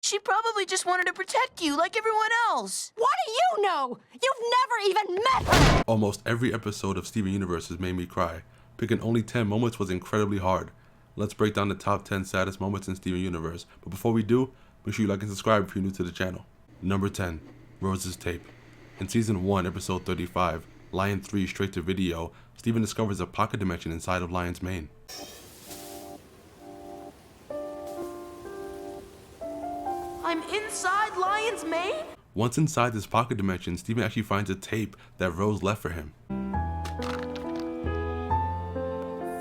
She probably just wanted to protect you like everyone else. What do you know? You've never even met her! Almost every episode of Steven Universe has made me cry. Picking only 10 moments was incredibly hard. Let's break down the top 10 saddest moments in Steven Universe. But before we do, make sure you like and subscribe if you're new to the channel. Number 10. Rose's Tape. In Season 1, Episode 35, Lion 3 Straight to Video, Steven discovers a pocket dimension inside of Lion's mane. I'm inside Lion's mane? Once inside this pocket dimension, Steven actually finds a tape that Rose left for him.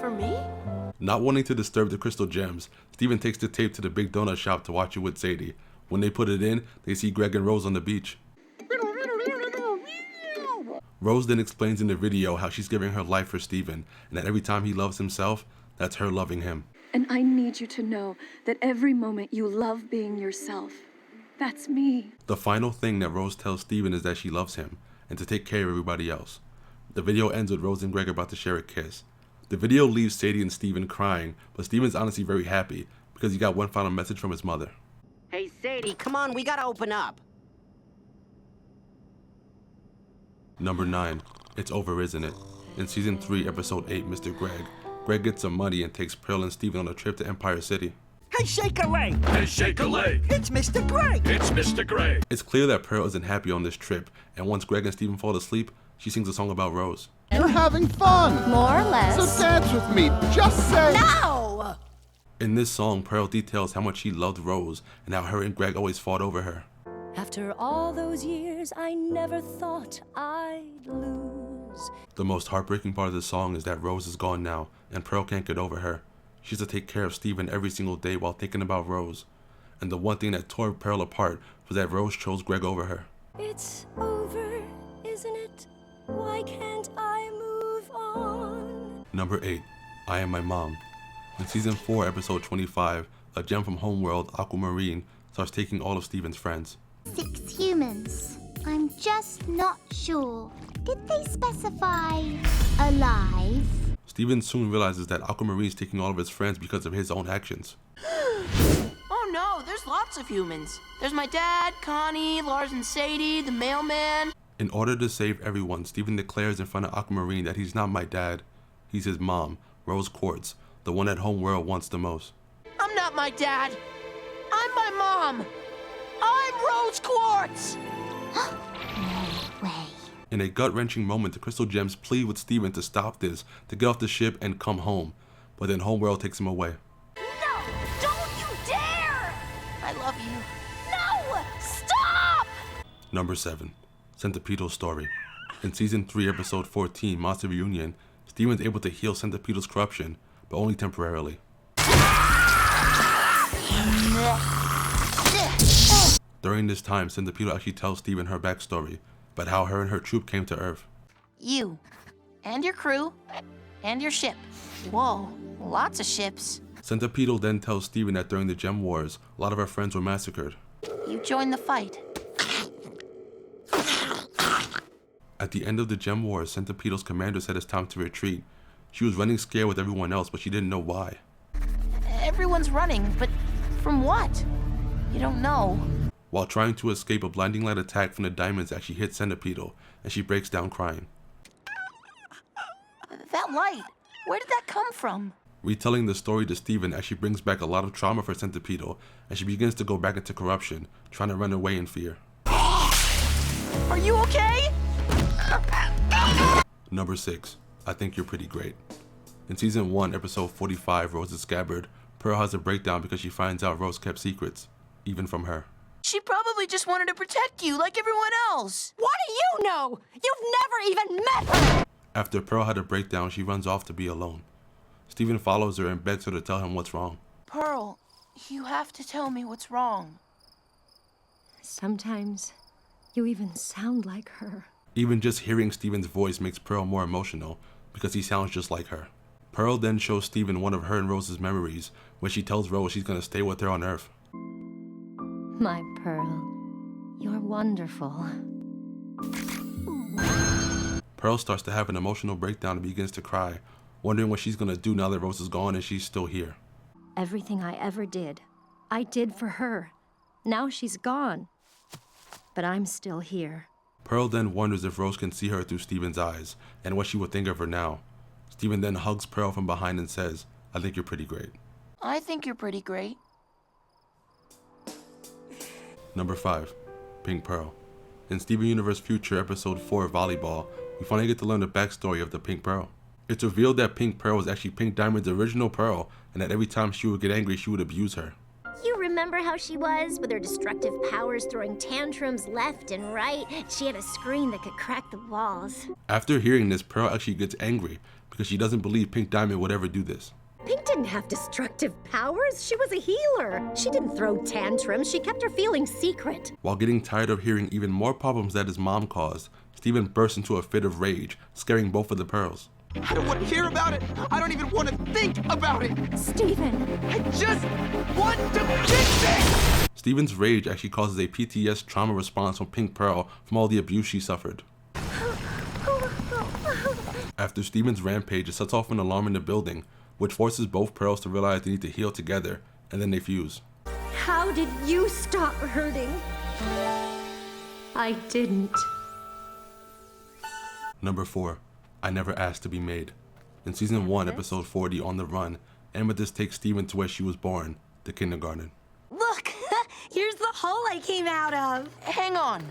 For me? Not wanting to disturb the crystal gems, Steven takes the tape to the big donut shop to watch it with Sadie. When they put it in, they see Greg and Rose on the beach. Rose then explains in the video how she's giving her life for Steven, and that every time he loves himself, that's her loving him. And I need you to know that every moment you love being yourself. That's me. The final thing that Rose tells Steven is that she loves him, and to take care of everybody else. The video ends with Rose and Greg about to share a kiss. The video leaves Sadie and Steven crying, but Steven's honestly very happy, because he got one final message from his mother. Hey, Sadie, come on, we gotta open up. Number 9. It's Over, Isn't It? In Season 3, Episode 8, Mr. Greg, Greg gets some money and takes Pearl and Steven on a trip to Empire City. Hey, shake a leg! Hey, shake a leg! It's Mr. Greg! It's Mr. Greg! It's clear that Pearl isn't happy on this trip, and once Greg and Steven fall asleep, she sings a song about Rose. You're having fun! More or less. So dance with me, just say... No! In this song, Pearl details how much she loved Rose and how her and Greg always fought over her. After all those years, I never thought I'd lose. The most heartbreaking part of the song is that Rose is gone now, and Pearl can't get over her. She has to take care of Steven every single day while thinking about Rose. And the one thing that tore Pearl apart was that Rose chose Greg over her. It's over, isn't it? Why can't I move on? Number 8. I Am My Mom. In Season 4, Episode 25, a gem from Homeworld, Aquamarine, starts taking all of Steven's friends. 6 humans. I'm just not sure. Did they specify alive? Steven soon realizes that Aquamarine's taking all of his friends because of his own actions. Oh no, there's lots of humans. There's my dad, Connie, Lars and Sadie, the mailman. In order to save everyone, Steven declares in front of Aquamarine that he's not my dad. He's his mom, Rose Quartz, the one that Homeworld wants the most. I'm not my dad. I'm my mom. I'm Rose Quartz. No way. In a gut-wrenching moment, the Crystal Gems plead with Steven to stop this, to get off the ship and come home. But then Homeworld takes him away. No! Don't you dare! I love you. No! Stop! Number 7. Centipedal's Story. In Season 3, Episode 14, Monster Reunion, Steven's able to heal Centipedal's corruption, but only temporarily. During this time, Centipedal actually tells Steven her backstory, about how her and her troop came to Earth. You. And your crew. And your ship. Whoa, lots of ships. Centipedal then tells Steven that during the Gem Wars, a lot of her friends were massacred. You joined the fight. At the end of the Gem Wars, Centipedal's commander said it's time to retreat. She was running scared with everyone else, but she didn't know why. Everyone's running, but from what? You don't know. While trying to escape, a blinding light attack from the diamonds actually hits Centipedal, and she breaks down crying. That light, where did that come from? Retelling the story to Steven actually brings back a lot of trauma for Centipedal, and she begins to go back into corruption, trying to run away in fear. Are you okay? Number 6. I Think You're Pretty Great. In Season 1, Episode 45, Rose's Scabbard, Pearl has a breakdown because she finds out Rose kept secrets, even from her. She probably just wanted to protect you like everyone else. What do you know? You've never even met her! After Pearl had a breakdown, she runs off to be alone. Steven follows her and begs her to tell him what's wrong. Pearl, you have to tell me what's wrong. Sometimes you even sound like her. Even just hearing Steven's voice makes Pearl more emotional because he sounds just like her. Pearl then shows Steven one of her and Rose's memories where she tells Rose she's going to stay with her on Earth. My Pearl, you're wonderful. Pearl starts to have an emotional breakdown and begins to cry, wondering what she's going to do now that Rose is gone and she's still here. Everything I ever did, I did for her. Now she's gone. But I'm still here. Pearl then wonders if Rose can see her through Steven's eyes, and what she would think of her now. Steven then hugs Pearl from behind and says, "I think you're pretty great." I think you're pretty great. Number 5. Pink Pearl. In Steven Universe Future Episode 4 Volleyball, we finally get to learn the backstory of the Pink Pearl. It's revealed that Pink Pearl was actually Pink Diamond's original Pearl, and that every time she would get angry, she would abuse her. You remember how she was, with her destructive powers throwing tantrums left and right? She had a scream that could crack the walls. After hearing this, Pearl actually gets angry because she doesn't believe Pink Diamond would ever do this. Pink didn't have destructive powers. She was a healer. She didn't throw tantrums. She kept her feelings secret. While getting tired of hearing even more problems that his mom caused, Steven bursts into a fit of rage, scaring both of the Pearls. I don't want to hear about it. I don't even want to think about it. Steven. I just want to fix it. Steven's rage actually causes a PTS trauma response from Pink Pearl from all the abuse she suffered. After Steven's rampage, it sets off an alarm in the building, which forces both Pearls to realize they need to heal together, and then they fuse. How did you stop hurting? I didn't. Number 4. I Never Asked to Be Made. In Season 1, Episode 40, On the Run, Amethyst takes Steven to where she was born, the kindergarten. Look! Here's the hole I came out of! Hang on.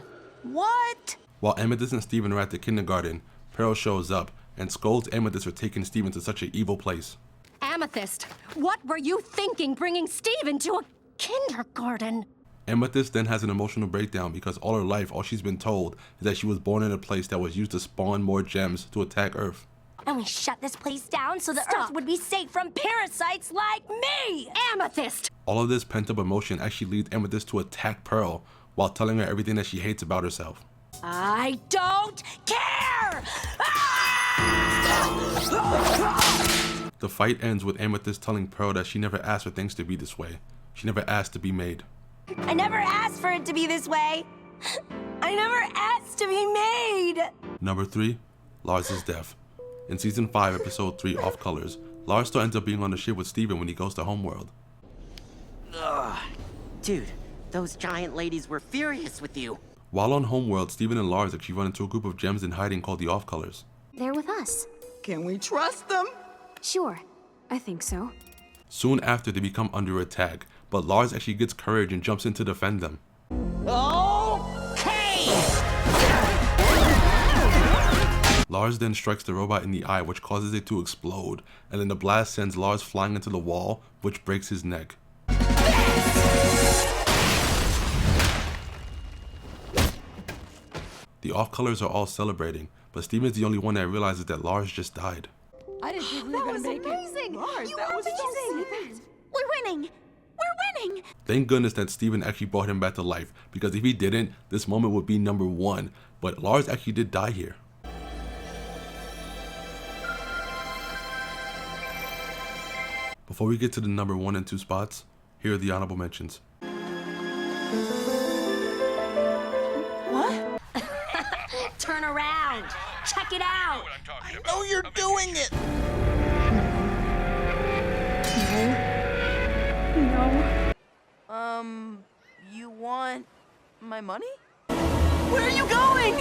What? While Amethyst and Steven are at the kindergarten, Pearl shows up and scolds Amethyst for taking Steven to such an evil place. Amethyst, what were you thinking bringing Steven to a kindergarten? Amethyst then has an emotional breakdown because all her life, all she's been told is that she was born in a place that was used to spawn more gems to attack Earth. And we shut this place down so the Earth would be safe from parasites like me! Amethyst! All of this pent-up emotion actually leads Amethyst to attack Pearl while telling her everything that she hates about herself. I don't care! The fight ends with Amethyst telling Pearl that she never asked for things to be this way. She never asked to be made. I never asked for it to be this way. I never asked to be made. Number 3. Lars' death. In Season 5, Episode 3, Off Colors, Lars still ends up being on the ship with Steven when he goes to Homeworld. Ugh. Dude, those giant ladies were furious with you. While on Homeworld, Steven and Lars actually run into a group of gems in hiding called the Off Colors. They're with us. Can we trust them? Sure, I think so. Soon after, they become under attack, but Lars actually gets courage and jumps in to defend them. Okay! Lars then strikes the robot in the eye, which causes it to explode, and then the blast sends Lars flying into the wall, which breaks his neck. The Off Colors are all celebrating, but Steven's the only one that realizes that Lars just died. I didn't think we were gonna make amazing. it. Lars, You that were was so amazing. sweet. We're winning. We're winning. Thank goodness that Steven actually brought him back to life, because if he didn't, this moment would be number 1, but Lars actually did die here. Before we get to the number 1 and 2 spots, here are the honorable mentions. What? Turn around. Check it out. Oh, you're doing it! You want my money? Where are you going?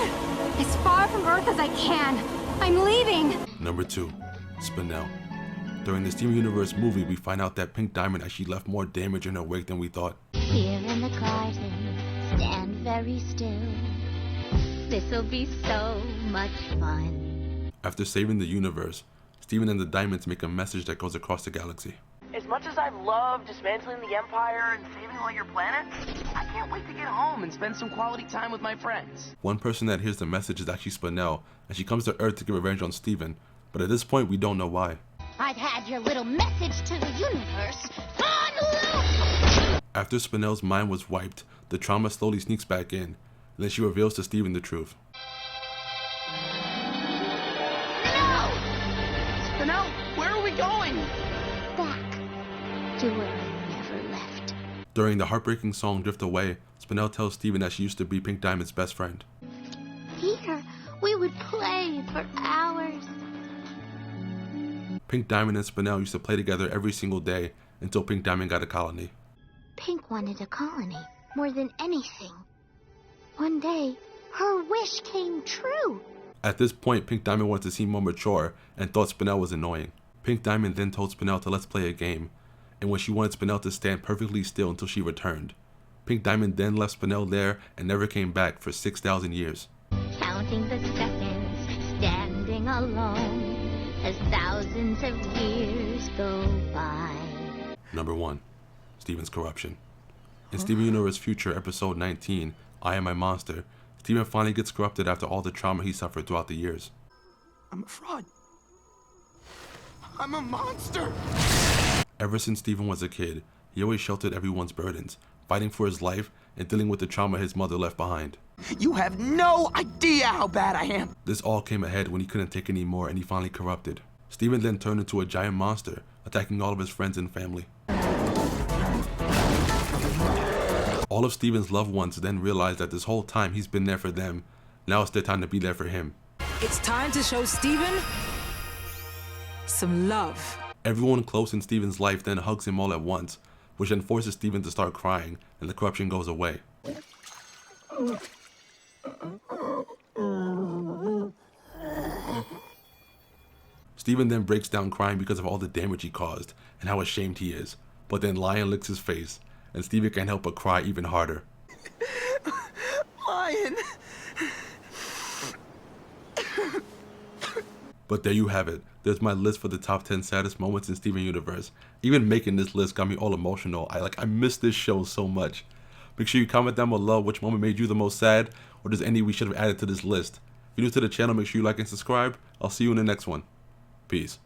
As far from Earth as I can. I'm leaving. Number 2, Spinel. During the Steven Universe movie, we find out that Pink Diamond actually left more damage in her wake than we thought. Here in the garden, stand very still. This'll be so much fun. After saving the universe, Steven and the Diamonds make a message that goes across the galaxy. As much as I've loved dismantling the Empire and saving all your planets, I can't wait to get home and spend some quality time with my friends. One person that hears the message is actually Spinel, and she comes to Earth to get revenge on Steven, but at this point we don't know why. I've had your little message to the universe. Unlock! After Spinel's mind was wiped, the trauma slowly sneaks back in, and then she reveals to Steven the truth. No! Spinel, where are we going? Back to where I never left. During the heartbreaking song Drift Away, Spinel tells Steven that she used to be Pink Diamond's best friend. Here, we would play for hours. Pink Diamond and Spinel used to play together every single day until Pink Diamond got a colony. Pink wanted a colony. more than anything. One day, her wish came true. At this point, Pink Diamond wanted to seem more mature and thought Spinel was annoying. Pink Diamond then told Spinel to let's play a game, and when she wanted Spinel to stand perfectly still until she returned. Pink Diamond then left Spinel there and never came back for 6,000 years. Counting the seconds, standing alone, as thousands of years go by. Number 1. Steven's corruption. In Steven Universe Future Episode 19, I Am My Monster, Steven finally gets corrupted after all the trauma he suffered throughout the years. I'm a fraud. I'm a monster. Ever since Steven was a kid, he always sheltered everyone's burdens, fighting for his life and dealing with the trauma his mother left behind. You have no idea how bad I am. This all came ahead when he couldn't take any more and he finally corrupted. Steven then turned into a giant monster, attacking all of his friends and family. All of Steven's loved ones then realized that this whole time he's been there for them. Now it's their time to be there for him. It's time to show Steven some love. Everyone close in Steven's life then hugs him all at once, which then forces Steven to start crying, and the corruption goes away. Steven then breaks down crying because of all the damage he caused, and how ashamed he is, but then Lion licks his face, and Steven can't help but cry even harder. Lion. But there you have it. There's my list for the top 10 saddest moments in Steven Universe. Even making this list got me all emotional. I miss this show so much. Make sure you comment down below which moment made you the most sad, or there's any we should have added to this list. If you're new to the channel, make sure you like and subscribe. I'll see you in the next one. Peace.